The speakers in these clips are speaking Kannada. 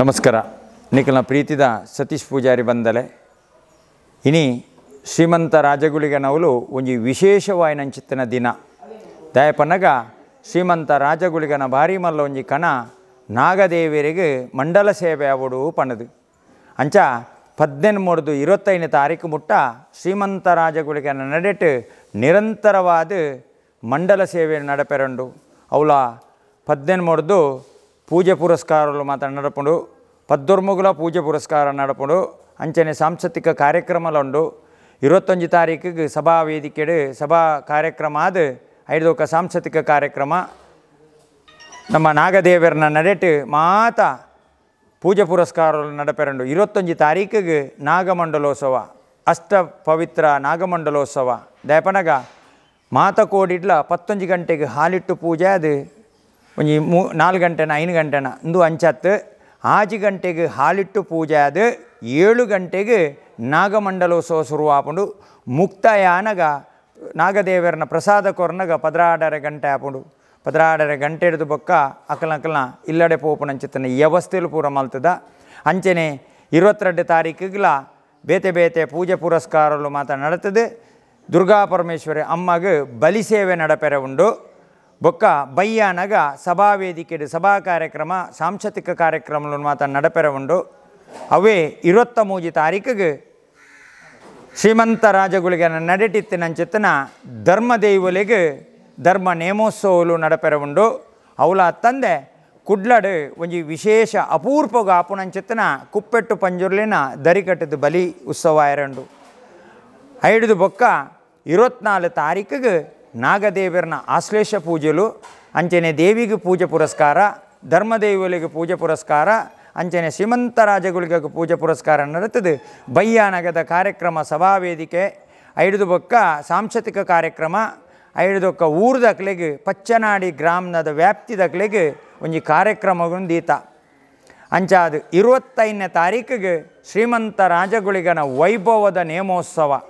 ನಮಸ್ಕಾರ. ನಿಖಲ್ನ ಪ್ರೀತಿದ ಸತೀಶ್ ಪೂಜಾರಿ ಬಂದಲೆ ಇನಿ ಶ್ರೀಮಂತ ರಾಜಗುಳಿಗ ನವಲು ಒಂಜಿ ವಿಶೇಷವಾಯಿನಂಚಿತ್ತಿನ ದಿನ ದಯಪನಗ ಶ್ರೀಮಂತ ರಾಜಗುಳಿಗನ ಭಾರಿ ಮಲ್ಲ ಒಂಜಿ ಕಣ ನಾಗದೇವಿಯರಿಗೆ ಮಂಡಲ ಸೇವೆ ಆವಡು ಪಣದು ಅಂಚ 18-25 ತಾರೀಕು ಮುಟ್ಟ ಶ್ರೀಮಂತ ರಾಜಗುಳಿಗನ ನಡೆಟ್ ನಿರಂತರವಾದ ಮಂಡಲ ಸೇವೆ ನಡಪೆರಂಡು ಅವಳ 18 ಪೂಜೆ ಪುರಸ್ಕಾರಗಳು ಮಾತ್ರ ನಡಪುಂಡು 14 ಪೂಜೆ ಪುರಸ್ಕಾರ ನಡಪುಂಡು ಅಂಚನೆ ಸಾಂಸ್ಕೃತಿಕ ಕಾರ್ಯಕ್ರಮಲುಂಡು 21 ತಾರೀಕಿಗೆ ಸಭಾ ವೇದಿಕೆಡು ಸಭಾ ಕಾರ್ಯಕ್ರಮ ಆದ 5 ಸಾಂಸ್ಕೃತಿಕ ಕಾರ್ಯಕ್ರಮ ನಮ್ಮ ನಾಗದೇವರನ್ನ ನಡೆಟ್ ಮಾತ ಪೂಜೆ ಪುರಸ್ಕಾರಗಳು ನಡಪೆರಂಡು 21 ತಾರೀಕಿಗೆ ನಾಗಮಂಡಲೋತ್ಸವ ಅಷ್ಟ ಪವಿತ್ರ ನಾಗಮಂಡಲೋತ್ಸವ ದಯಪನಗ ಮಾತ ಕೋಡಿಡ್ಲ 11 ಗಂಟೆಗೆ ಹಾಲಿಟ್ಟು ಪೂಜೆ ಅದು ಒಂಜಿ 4 ಗಂಟೆನ 5 ಗಂಟೆನ ಇಂದು ಅಂಚತ್ತು 6 ಗಂಟೆಗೆ ಹಾಲಿಟ್ಟು ಪೂಜೆ ಅದು 7 ಗಂಟೆಗೆ ನಾಗಮಂಡಲೋತ್ಸವ ಶುರುವಾಪುಂಡು ಮುಕ್ತಾಯ ಆನಗ ನಾಗದೇವರನ್ನ ಪ್ರಸಾದ ಕೊರ್ನಗ 12 ಗಂಟೆ ಆಪುಂಡು 12 ಗಂಟೆ ಹಿಡಿದು ಬೊಕ್ಕ ಅಕಲನ ಇಲ್ಲಡೆ ಪೋಪುನಂಚಿತ್ತನ ವ್ಯವಸ್ಥೆಲು ಪೂರ ಮಲ್ತದ ಅಂಚನೆ 22 ತಾರೀಕಿಗ್ಲ ಬೇತೆ ಪೂಜೆ ಪುರಸ್ಕಾರಗಳು ಮಾತ್ರ ನಡತದೆ. ದುರ್ಗಾ ಪರಮೇಶ್ವರಿ ಅಮ್ಮಗೆ ಬಲಿ ಸೇವೆ ನಡಪೆರೆ ಉಂಡು ಬೊಕ್ಕ ಬಯ್ಯಾನಗ ಸಭಾ ವೇದಿಕೆಡು ಸಭಾ ಕಾರ್ಯಕ್ರಮ ಸಾಂಸ್ಕೃತಿಕ ಕಾರ್ಯಕ್ರಮಗಳನ್ನು ಮಾತ್ರ ನಡಪೆರೆ ಉಂಡು ಅವೇ 23 ತಾರೀಕಿಗೆ ಶ್ರೀಮಂತ ರಾಜಗುಳಿಗನ ನಡೆಟಿತ್ತಿನಂಚಿತ್ತನ ಧರ್ಮದೈವಲಿಗೆ ಧರ್ಮ ನೇಮೋತ್ಸವಲು ನಡಪೆರೆ ಉಂಡು ಅವಳ ತಂದೆ ಕುಡ್ಲಡು ಒಂಜಿ ವಿಶೇಷ ಅಪೂರ್ವಗ ಆಪುನಂಚಿತ್ತನ ಕುಪ್ಪೆಟ್ಟು ಪಂಜುರ್ಲಿನ ದರಿಕಟ್ಟದ ಬಲಿ ಉತ್ಸವ ಇರಂಡು ಐದು ಬೊಕ್ಕ 24 ತಾರೀಕಿಗೆ ನಾಗದೇವರನ ಆಶ್ಲೇಷ ಪೂಜೆಲು ಅಂಚನೆ ದೇವಿಗೆ ಪೂಜೆ ಪುರಸ್ಕಾರ ಧರ್ಮದೇವಲಿಗೆ ಪೂಜೆ ಪುರಸ್ಕಾರ ಅಂಚನೆ ಶ್ರೀಮಂತ ರಾಜಗುಳಿಗೆ ಪೂಜೆ ಪುರಸ್ಕಾರ ನಡೀತದೆ. ಬಯ್ಯಾನಗದ ಕಾರ್ಯಕ್ರಮ ಸಭಾ ವೇದಿಕೆ 5 ಬೊಕ್ಕ ಸಾಂಸ್ಕೃತಿಕ ಕಾರ್ಯಕ್ರಮ 5 ಊರ್ದಕ್ಲೆಗೆ ಪಚ್ಚನಾಡಿ ಗ್ರಾಮದ ವ್ಯಾಪ್ತಿದಕ್ಲೆಗೆ ಒಂಜಿ ಕಾರ್ಯಕ್ರಮಗೊಂದೀತ ಅಂಚಾದ 25ನೇ ತಾರೀಕಿಗೆ ಶ್ರೀಮಂತ ರಾಜಗುಳಿಗನ ವೈಭವದ ನೇಮೋತ್ಸವ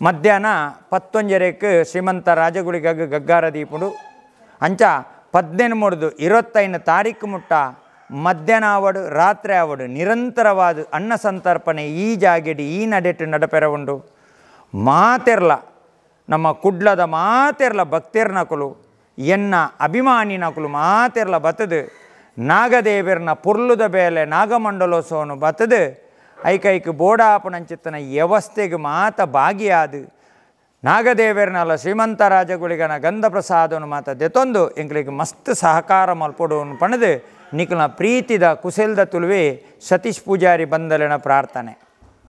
ಮಧ್ಯಾಹ್ನ 11 ಶ್ರೀಮಂತ ರಾಜಗುಳಿಗ ಗಗ್ಗಾರ ದೀಪುಡು ಅಂಚ 18-25 ತಾರೀಕು ಮುಟ್ಟ ಮಧ್ಯಾಹ್ನ ಆವಡು ರಾತ್ರಿ ಆವಡು ನಿರಂತರವಾದ ಅನ್ನ ಸಂತರ್ಪಣೆ ಈ ಜಾಗೆಡಿ ಈ ನಡೆಟ್ಟು ನಡಪೆರೆ ಉಂಡು. ಮಾತೆರ್ಲ ನಮ್ಮ ಕುಡ್ಲದ ಮಾತೆರ್ಲ ಭಕ್ತಿರ್ನಕಲು ಎನ್ನ ಅಭಿಮಾನಿ ನಕಲು ಮಾತೆರ್ಲ ಬತ್ತದು ನಾಗದೇವರನ ಪುರ್ಲುದ ಬೇಲೆ ನಾಗಮಂಡಲೋತ್ಸವನು ಬತ್ತದು ಐಕೈಕ್ ಬೋಡಾಪನಂಚಿತ್ತನ ವ್ಯವಸ್ಥೆಗೆ ಮಾತ ಭಾಗಿಯಾದು ನಾಗದೇವರನಲ್ಲ ಶ್ರೀಮಂತ ರಾಜಗುಳಿಗನ ಗಂಧ ಪ್ರಸಾದವನ್ನು ಮಾತ ದೆತೊಂದು ಎಂಕ್ಲಿಗೆ ಮಸ್ತ್ ಸಹಕಾರ ಮಲ್ಪಡುವನ್ನು ಪಣದು ನಿಖಲ್ನ ಪ್ರೀತಿದ ಕುಶಲದ ತುಳುವೆ ಸತೀಶ್ ಪೂಜಾರಿ ಬಂದಲಿನ ಪ್ರಾರ್ಥನೆ.